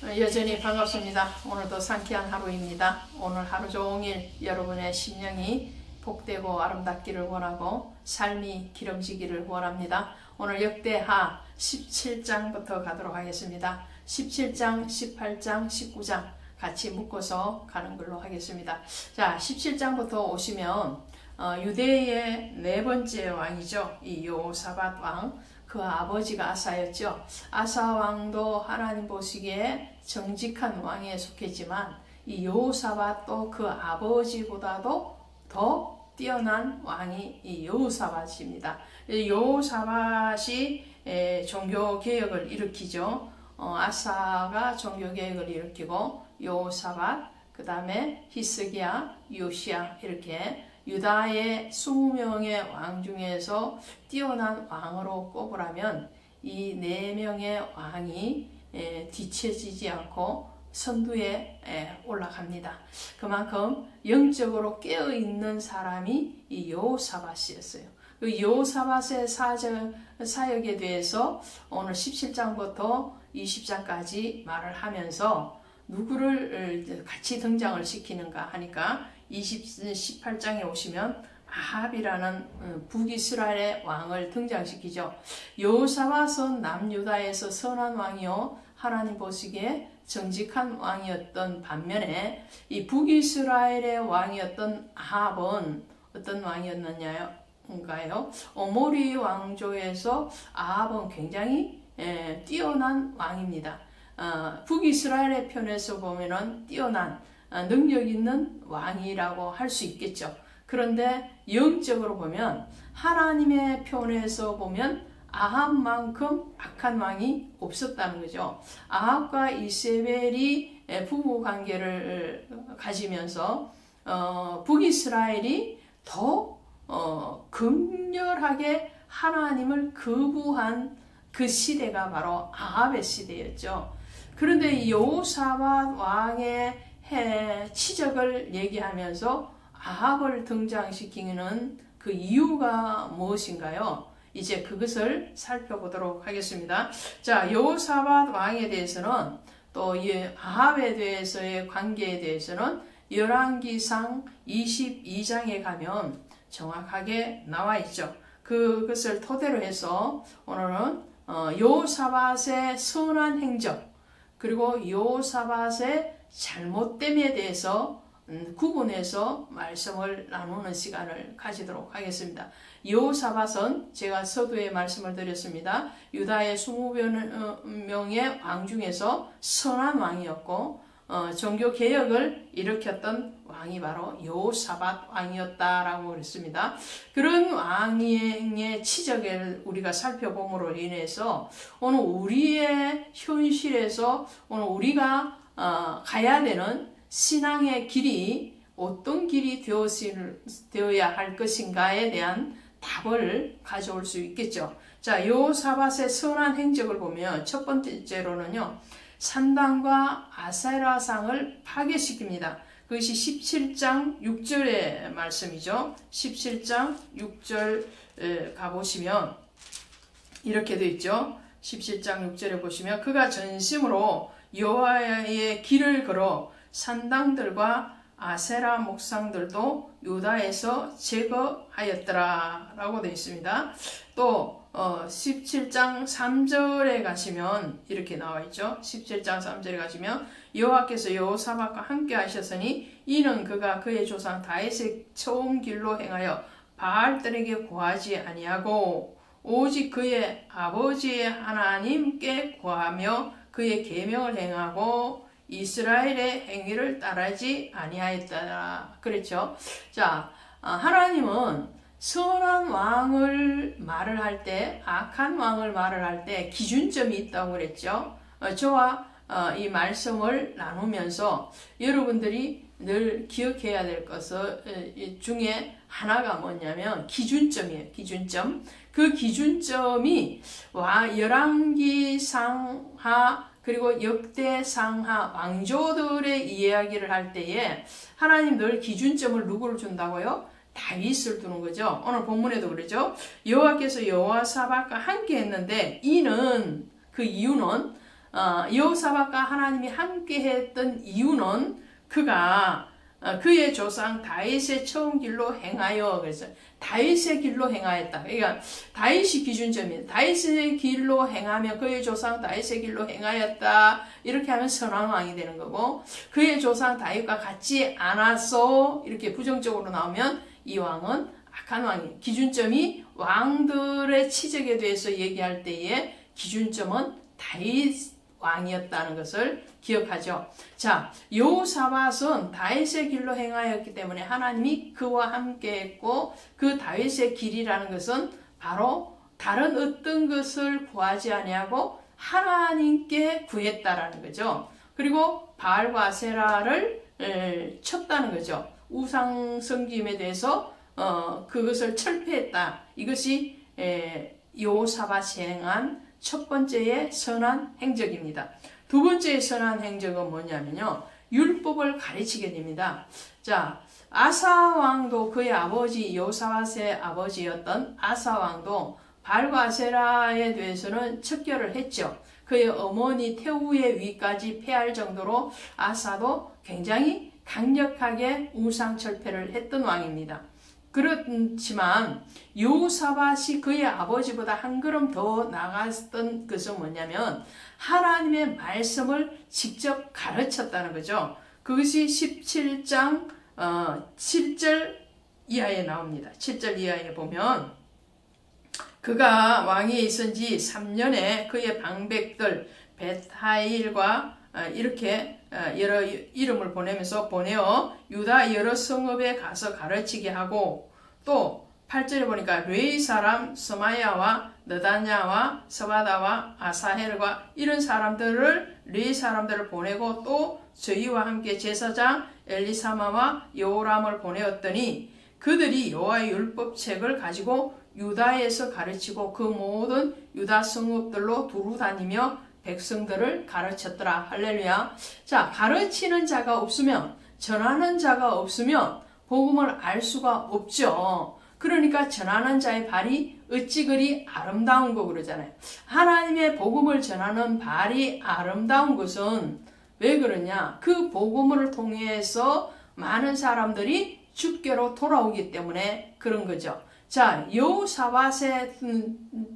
여전히 반갑습니다. 오늘도 상쾌한 하루입니다. 오늘 하루 종일 여러분의 심령이 복되고 아름답기를 원하고 삶이 기름지기를 원합니다. 오늘 역대하 17장부터 가도록 하겠습니다. 17장, 18장, 19장 같이 묶어서 가는 걸로 하겠습니다. 자, 17장부터 오시면 유대의 네 번째 왕이죠. 이 여호사밧 왕. 그 아버지가 아사였죠. 아사 왕도 하나님 보시기에 정직한 왕에 속했지만 이 여호사밧도 그 아버지보다도 더 뛰어난 왕이 이 여호사밧입니다. 여호사밧이 종교개혁을 일으키죠. 아사가 종교개혁을 일으키고 여호사밧, 그 다음에 히스기야, 요시야 이렇게 유다의 20명의 왕 중에서 뛰어난 왕으로 꼽으라면 이 4명의 왕이 뒤처지지 않고 선두에 올라갑니다. 그만큼 영적으로 깨어있는 사람이 이 여호사밧이었어요. 그 여호사밧의 사역에 대해서 오늘 17장부터 20장까지 말을 하면서 누구를 같이 등장을 시키는가 하니까 18장에 오시면 아합이라는 북이스라엘의 왕을 등장시키죠. 여호사밧은 남유다에서 선한 왕이요 하나님 보시기에 정직한 왕이었던 반면에 이 북이스라엘의 왕이었던 아합은 어떤 왕이었느냐요? 오모리 왕조에서 아합은 굉장히 뛰어난 왕입니다. 북이스라엘의 편에서 보면은 뛰어난 능력 있는 왕이라고 할 수 있겠죠. 그런데 영적으로 보면 하나님의 편에서 보면 아합만큼 악한 왕이 없었다는 거죠. 아합과 이세벨이 부부 관계를 가지면서 북이스라엘이 더 극렬하게 하나님을 거부한 그 시대가 바로 아합의 시대였죠. 그런데 이 여호사밧 왕의 치적을 얘기하면서 아합을 등장시키는 그 이유가 무엇인가요? 이제 그것을 살펴보도록 하겠습니다. 자, 여호사밧 왕에 대해서는 또 이 아합에 대해서의 관계에 대해서는 열왕기상 22장에 가면 정확하게 나와 있죠. 그것을 토대로 해서 오늘은 여호사밧의 선한 행적 그리고 여호사밧의 잘못됨에 대해서 구분해서 말씀을 나누는 시간을 가지도록 하겠습니다. 여호사밧은 제가 서두에 말씀을 드렸습니다. 유다의 20명의 왕 중에서 선한 왕이었고 종교개혁을 일으켰던 왕이 바로 여호사밧 왕이었다라고 그랬습니다. 그런 왕의 치적을 우리가 살펴봄으로 인해서 오늘 우리의 현실에서 오늘 우리가 가야 되는 신앙의 길이 어떤 길이 되어야 할 것인가에 대한 답을 가져올 수 있겠죠. 자, 여호사밧의 선한 행적을 보면 첫 번째로는요. 산당과 아세라상을 파괴시킵니다. 그것이 17장 6절의 말씀이죠. 17장 6절 가보시면 이렇게 되어 있죠. 17장 6절에 보시면 그가 전심으로 여호와의 길을 걸어 산당들과 아세라 목상들도 유다에서 제거하였더라 라고 되어 있습니다. 또 17장 3절에 가시면 이렇게 나와 있죠. 17장 3절에 가시면 여호와께서 여호사밧과 함께 하셨으니 이는 그가 그의 조상 다윗의 처음 길로 행하여 바알들에게 구하지 아니하고 오직 그의 아버지의 하나님께 구하며 그의 계명을 행하고 이스라엘의 행위를 따르지 아니하였다. 그렇죠. 자, 하나님은 선한 왕을 말을 할 때, 악한 왕을 말을 할 때 기준점이 있다고 그랬죠. 저와 이 말씀을 나누면서 여러분들이 늘 기억해야 될 것 중에 하나가 뭐냐면 기준점이에요. 기준점. 그 기준점이 열왕기상하 그리고 역대상하 왕조들의 이야기를 할 때에 하나님 늘 기준점을 누구를 준다고요? 다윗을 두는 거죠. 오늘 본문에도 그러죠. 여호와께서 여호사밧과 함께 했는데 이는 그 이유는 여호사밧과 하나님이 함께 했던 이유는 그가 그의 조상 다윗의 처음 길로 행하여, 그래서 다윗의 길로 행하였다. 그러니까 다윗이 기준점이에요. 다윗의 길로 행하며 그의 조상 다윗의 길로 행하였다. 이렇게 하면 선한 왕이 되는 거고, 그의 조상 다윗과 같지 않아서 이렇게 부정적으로 나오면 이 왕은 악한 왕이에요. 기준점이 왕들의 치적에 대해서 얘기할 때의 기준점은 다윗 왕이었다는 것을 기억하죠. 자, 여호사밧은 다윗의 길로 행하였기 때문에 하나님이 그와 함께 했고, 그 다윗의 길이라는 것은 바로 다른 어떤 것을 구하지 아니하고 하나님께 구했다라는 거죠. 그리고 바알과 아세라를 쳤다는 거죠. 우상 섬김에 대해서 그것을 철폐했다. 이것이 여호사밧이 행한 첫 번째의 선한 행적입니다. 두 번째의 선한 행적은 뭐냐면요, 율법을 가르치게 됩니다. 자, 아사 왕도 그의 아버지 여호사밧의 아버지였던 아사 왕도 바알과 아세라에 대해서는 척결을 했죠. 그의 어머니 태후의 위까지 패할 정도로 아사도 굉장히 강력하게 우상 철폐를 했던 왕입니다. 그렇지만 여호사밧이 그의 아버지보다 한 걸음 더 나갔던 것은 뭐냐면 하나님의 말씀을 직접 가르쳤다는 거죠. 그것이 17장 7절 이하에 나옵니다. 7절 이하에 보면 그가 왕위에 있은 지 3년에 그의 방백들 벳하일과 이렇게 여러 이름을 보내어 유다 여러 성읍에 가서 가르치게 하고, 또 8절에 보니까 레위 사람 스마야와 느다냐와 스바다와 아사헬과 이런 사람들을 레위 사람들을 보내고, 또 저희와 함께 제사장 엘리사마와 여호람을 보내었더니 그들이 여호와의 율법책을 가지고 유다에서 가르치고 그 모든 유다 성읍들로 두루 다니며 백성들을 가르쳤더라. 할렐루야. 자, 가르치는 자가 없으면, 전하는 자가 없으면 복음을 알 수가 없죠. 그러니까 전하는 자의 발이 어찌 그리 아름다운 거 그러잖아요. 하나님의 복음을 전하는 발이 아름다운 것은 왜 그러냐? 그 복음을 통해서 많은 사람들이 주께로 돌아오기 때문에 그런 거죠. 자, 여호사밧의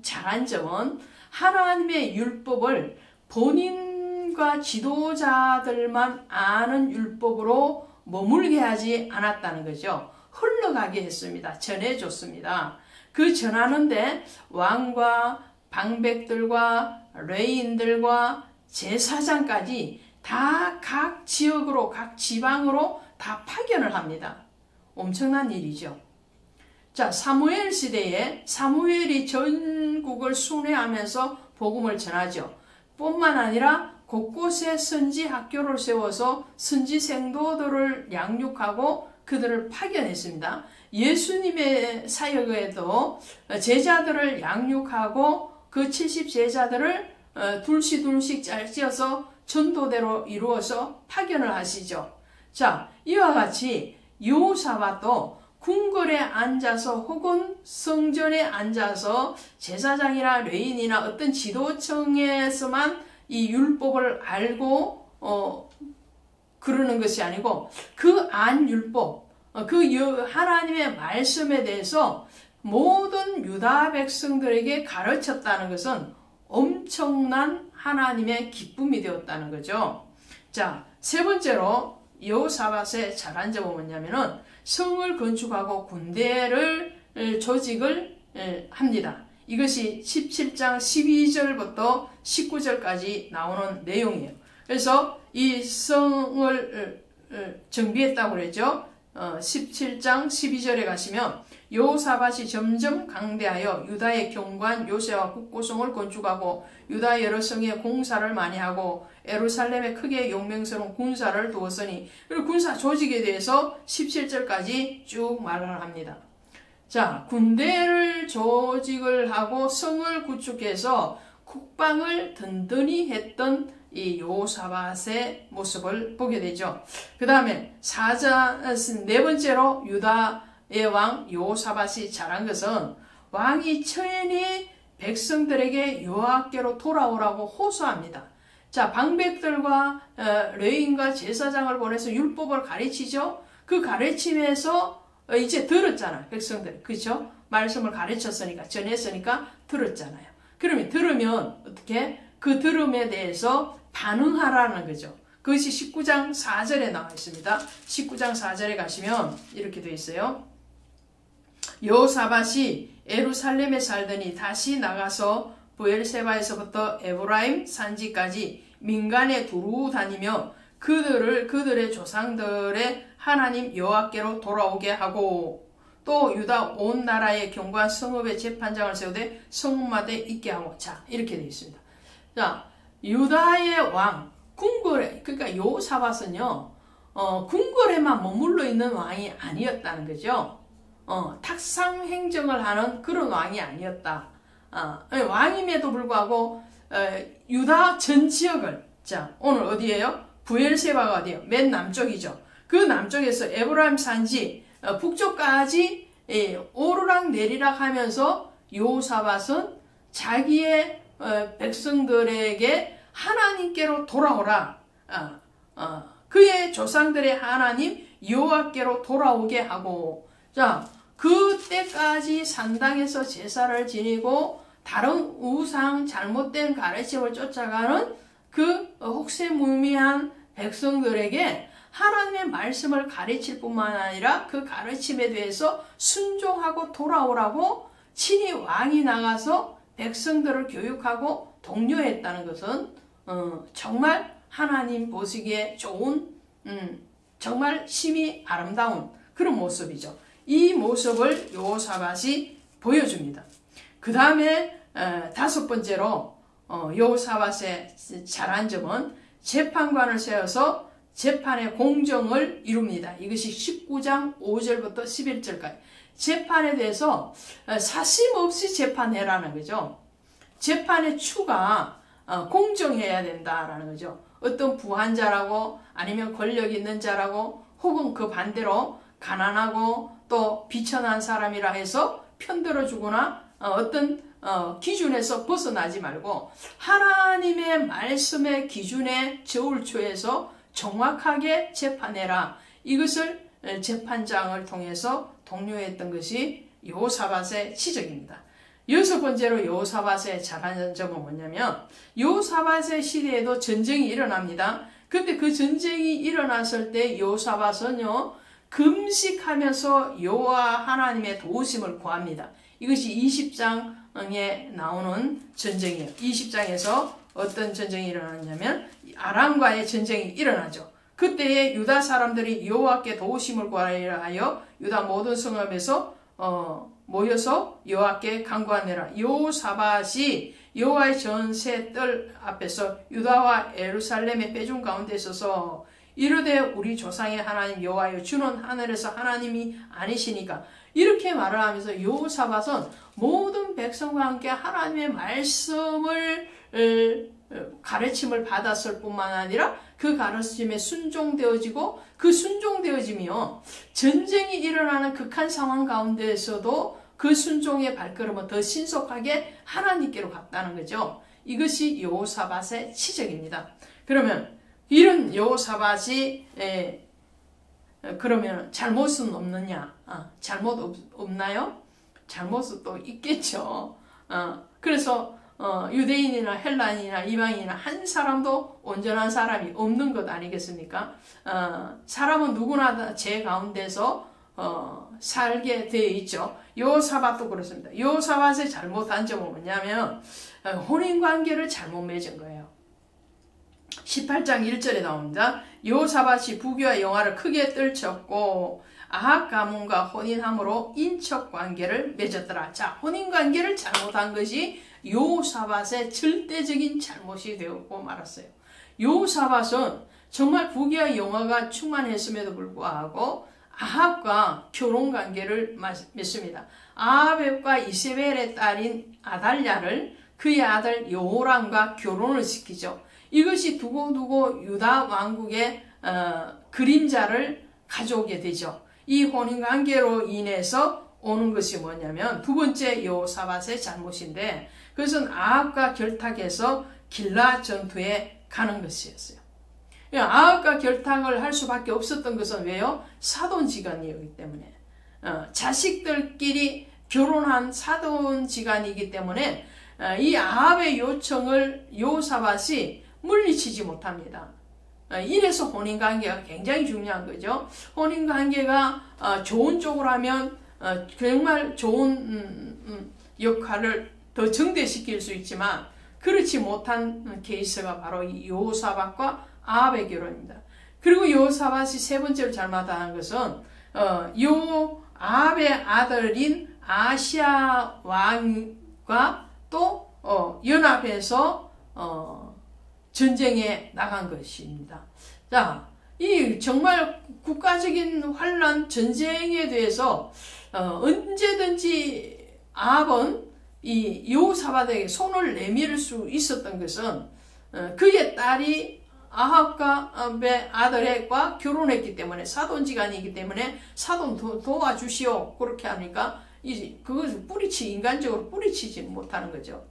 잘한 점은 하나님의 율법을 본인과 지도자들만 아는 율법으로 머물게 하지 않았다는 거죠. 흘러가게 했습니다. 전해줬습니다. 그 전하는데 왕과 방백들과 레위인들과 제사장까지 다 각 지역으로, 각 지방으로 다 파견을 합니다. 엄청난 일이죠. 자, 사무엘 시대에 사무엘이 전국을 순회하면서 복음을 전하죠. 뿐만 아니라 곳곳에 선지 학교를 세워서 선지 생도들을 양육하고 그들을 파견했습니다. 예수님의 사역에도 제자들을 양육하고 그 70제자들을 둘씩 짤지어서 전도대로 이루어서 파견을 하시죠. 자, 이와 같이 여호사밧도 궁궐에 앉아서 혹은 성전에 앉아서 제사장이나 레위인이나 어떤 지도층에서만 이 율법을 알고 그러는 것이 아니고 그 안 율법, 그 하나님의 말씀에 대해서 모든 유다 백성들에게 가르쳤다는 것은 엄청난 하나님의 기쁨이 되었다는 거죠. 자, 세 번째로 여호사밧의 잘한 점은 뭐냐면은 성을 건축하고 군대를 조직을 합니다. 이것이 17장 12절부터 19절까지 나오는 내용이에요. 그래서 이 성을 정비했다고 그랬죠. 17장 12절에 가시면 여호사밧이 점점 강대하여 유다의 경관 요새와 국고성을 건축하고 유다 여러 성에 공사를 많이 하고 예루살렘에 크게 용맹스러운 군사를 두었으니, 그리고 군사 조직에 대해서 17절까지 쭉 말을 합니다. 자, 군대를 조직을 하고 성을 구축해서 국방을 든든히 했던 이 여호사밧의 모습을 보게 되죠. 그 다음에 네 번째로 유다의 왕 여호사밧이 잘한 것은 왕이 천히 백성들에게 여호와께로 돌아오라고 호소합니다. 자, 방백들과 레위인과 제사장을 보내서 율법을 가르치죠. 그 가르침에서 이제 들었잖아, 백성들. 그렇죠? 말씀을 가르쳤으니까, 전했으니까 들었잖아요. 그러면 들으면 어떻게? 그 들음에 대해서 반응하라는 거죠. 그것이 19장 4절에 나와 있습니다. 19장 4절에 가시면 이렇게 되어 있어요. 여호사밧이 예루살렘에 살더니 다시 나가서 브엘세바에서부터 에브라임 산지까지 민간에 두루 다니며 그들의 조상들의 하나님 여호와께로 돌아오게 하고 또 유다 온 나라의 경관 성읍에 재판장을 세우되 성읍마다 있게 하고. 자, 이렇게 되어 있습니다. 자, 유다의 왕 궁궐에, 그러니까 여호사밧은요 궁궐에만 머물러 있는 왕이 아니었다는 거죠. 탁상 행정을 하는 그런 왕이 아니었다. 왕임에도 불구하고 유다 전 지역을, 자, 오늘 어디예요? 브엘세바가 어디예요? 맨 남쪽이죠. 그 남쪽에서 에브라임 산지 북쪽까지 오르락 내리락 하면서 여호사밧은 자기의 백성들에게 하나님께로 돌아오라. 그의 조상들의 하나님 여호와께로 돌아오게 하고, 자, 그때까지 산당에서 제사를 지니고 다른 우상 잘못된 가르침을 쫓아가는 그 혹세무미한 백성들에게 하나님의 말씀을 가르칠 뿐만 아니라 그 가르침에 대해서 순종하고 돌아오라고 친히 왕이 나가서 백성들을 교육하고 독려했다는 것은 정말 하나님 보시기에 좋은 정말 심히 아름다운 그런 모습이죠. 이 모습을 여호사밧이 보여줍니다. 그 다음에 다섯 번째로 여호사밧의 잘한 점은 재판관을 세워서 재판의 공정을 이룹니다. 이것이 19장 5절부터 11절까지 재판에 대해서 사심 없이 재판해라는 거죠. 재판의 추가 공정해야 된다라는 거죠. 어떤 부한 자라고 아니면 권력 있는 자라고 혹은 그 반대로 가난하고 또 비천한 사람이라 해서 편들어주거나 어떤 기준에서 벗어나지 말고 하나님의 말씀의 기준에 저울초에서 정확하게 재판해라. 이것을 재판장을 통해서 독려했던 것이 여호사밧의 지적입니다. 여섯 번째로 여호사밧의 잘한 점은 뭐냐면 여호사밧의 시대에도 전쟁이 일어납니다. 근데 그 전쟁이 일어났을 때 여호사밧은요 금식하면서 여호와 하나님의 도우심을 구합니다. 이것이 20장에 나오는 전쟁이에요. 20장에서 어떤 전쟁이 일어났냐면 아람과의 전쟁이 일어나죠. 그때에 유다 사람들이 여호와께 도우심을 구하려 하여 유다 모든 성읍에서 모여서 여호와께 간구하느라 여호사밧이 여호와의 전세 뜰 앞에서 유다와 예루살렘의 회중 가운데 있어서 이르되 우리 조상의 하나님 여호와여 주는 하늘에서 하나님이 아니시니까 이렇게 말을 하면서 여호사밧은 모든 백성과 함께 하나님의 말씀을 가르침을 받았을 뿐만 아니라 그 가르침에 순종되어지고 그 순종되어지며 전쟁이 일어나는 극한 상황 가운데에서도 그 순종의 발걸음은 더 신속하게 하나님께로 갔다는 거죠. 이것이 여호사밧의 치적입니다. 그러면 이런 여호사밧이 그러면 잘못은 없느냐? 잘못 없나요? 잘못은 또 있겠죠. 그래서 유대인이나 헬라인이나 이방인이나 한 사람도 온전한 사람이 없는 것 아니겠습니까? 사람은 누구나 죄 가운데서 살게 되어 있죠. 여호사밧도 그렇습니다. 여호사밧의 잘못한 점은 뭐냐면 혼인관계를 잘못 맺은 거예요. 18장 1절에 나옵니다. 여호사밧이 부귀와 영화를 크게 떨쳤고 아합 가문과 혼인함으로 인척관계를 맺었더라. 자, 혼인관계를 잘못한 것이 여호사밧의 절대적인 잘못이 되었고 말았어요. 여호사밧은 정말 부귀와 영화가 충만했음에도 불구하고 아합과 결혼관계를 맺습니다. 아합과 이세벨의 딸인 아달랴를 그의 아들 여호람과 결혼을 시키죠. 이것이 두고두고 유다 왕국의 그림자를 가져오게 되죠. 이 혼인관계로 인해서 오는 것이 뭐냐면 두 번째 여호사밧의 잘못인데 그것은 아합과 결탁해서 길라 전투에 가는 것이었어요. 아합과 결탁을 할 수밖에 없었던 것은 왜요? 사돈지간이었기 때문에. 자식들끼리 결혼한 사돈지간이기 때문에 이 아합의 요청을 여호사밧이 물리치지 못합니다. 이래서 혼인관계가 굉장히 중요한 거죠. 혼인관계가 좋은 쪽으로 하면 정말 좋은 역할을 더 증대시킬 수 있지만 그렇지 못한 케이스가 바로 이 여호사밧과 아합의 결혼입니다. 그리고 여호사밧이 세 번째로 잘못한 것은 아합의 아들인 아시아 왕과 또 연합해서 전쟁에 나간 것입니다. 자, 이 정말 국가적인 환란 전쟁에 대해서 언제든지 아합은 이 여호사밧에게 손을 내밀 수 있었던 것은 그의 딸이 아합의 아들과 결혼했기 때문에 사돈지간이기 때문에 사돈 도와주시오 그렇게 하니까 그것을 인간적으로 뿌리치지 못하는 거죠.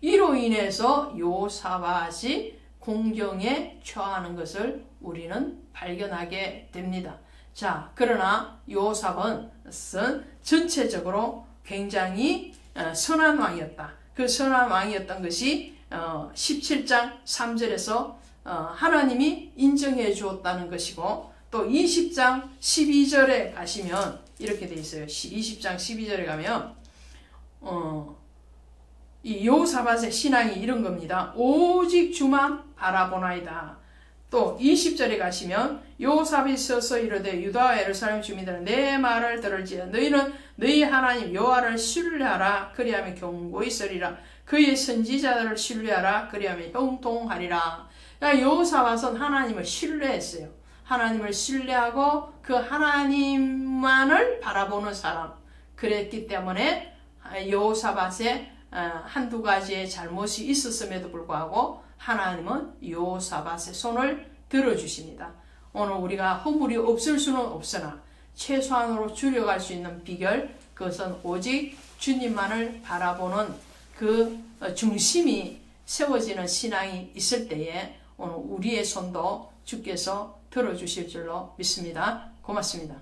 이로 인해서 여호사밧이 공경에 처하는 것을 우리는 발견하게 됩니다. 자, 그러나 여호사밧은 전체적으로 굉장히 선한 왕이었다. 그 선한 왕이었던 것이 17장 3절에서 하나님이 인정해 주었다는 것이고 또 20장 12절에 가시면 이렇게 돼 있어요. 20장 12절에 가면 이 여호사밧의 신앙이 이런 겁니다. 오직 주만 바라보나이다. 또 20절에 가시면 여호사밧이 서서 이르되 유다와 예루살렘 주민들은 내 말을 들을지어다. 너희는 너희 하나님 여호와를 신뢰하라. 그리하면 견고히 서리라. 그의 선지자들을 신뢰하라. 그리하면 형통하리라. 여호사밧은 하나님을 신뢰했어요. 하나님을 신뢰하고 그 하나님만을 바라보는 사람. 그랬기 때문에 여호사밧의 한두 가지의 잘못이 있었음에도 불구하고 하나님은 여호사밧의 손을 들어주십니다. 오늘 우리가 허물이 없을 수는 없으나 최소한으로 줄여갈 수 있는 비결, 그것은 오직 주님만을 바라보는 그 중심이 세워지는 신앙이 있을 때에 오늘 우리의 손도 주께서 들어주실 줄로 믿습니다. 고맙습니다.